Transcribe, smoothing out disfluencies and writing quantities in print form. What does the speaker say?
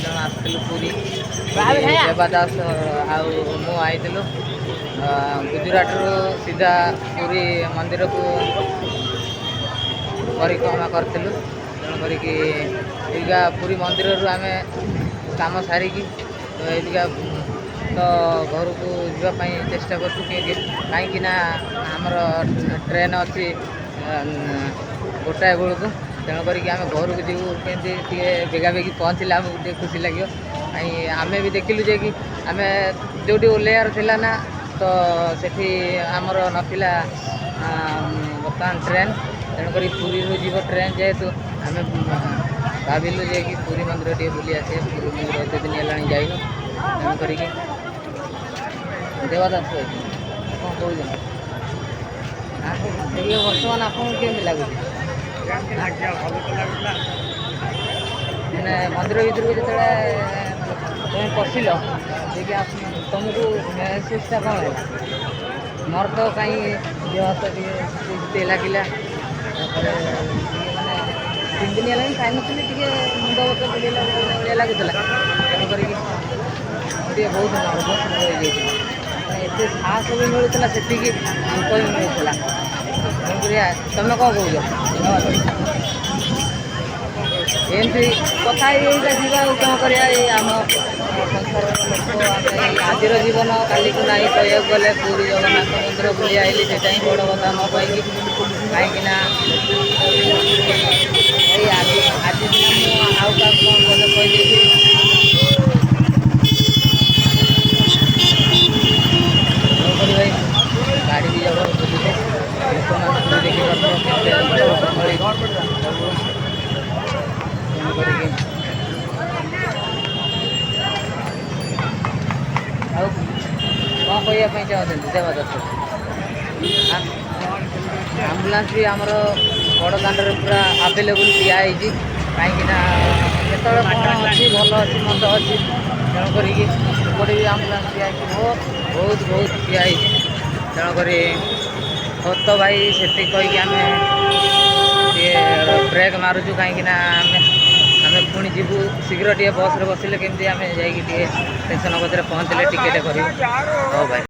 जन आसलु पूरी देवादास आउ मु आईलु गुजरात रु सीधा पूरी मंदिर को परिक्रमा करूँ तेणुक पूरी मंदिर रू आम काम सारिकी तो घर को जावाई चेष्टा करूँ कहीं आमर ट्रेन अच्छी गोटाए बेलू तेणुक आम घर को जीव के बेगा बेगी पहुँचले आमको खुशी लगे कहीं आम भी देखिलु जे कि आम जो ओह्लैयार थिला ना तो सेठी आमर नथिला बर्तमान ट्रेन तेणुक पूरी जीव ट्रेन जेहेतु आम भाविलु जे कि पूरी मंदिर टे बुली आसे पूरी मंदिर एत दिन है जाइनु तेणुक देवादास कौन कौन बर्तमान आपको केमी लगुच मैंने मंदिर भर को जो पशिल तुमको मेसेजटा कौन है मोर तो कहीं देह हाथ लगे माने 3 दिन है खाई नी मुंड बत बुलेला लगुला तेणुक बहुत नर्भस रही एत साहस भी मिलूला से अंक भी मिलूला तेणुक तुम कौन कौच एमती कथा जीवा कौन करम संसार लोक आज जीवन काली को ना कह गले पूरी जगन्नाथ मंदिर बुली आईली से बड़ कथा न कहीं कहीं आज दिन आउ क्या कौन गले कही गाड़ी भी जब लोक देखिए कौन कहवाई चाहते देवादास आम्बुलांस भी आमर बड़ दाण्ड पूरा आवेलेबल दिखाई कहीं केत अच्छी भल अच्छी मंद अच्छी तेणुक भी आम्बुलांस दिखाई बहुत बहुत दिखाई तेणुक तो भाई से कहीकि आम ब्रेक मारुचु कहीं आम पुणी जीवु शीघ्र टे बस रे बसिले केमती आम जा टेंशन बस पहुँचले टिकेट कर भाई।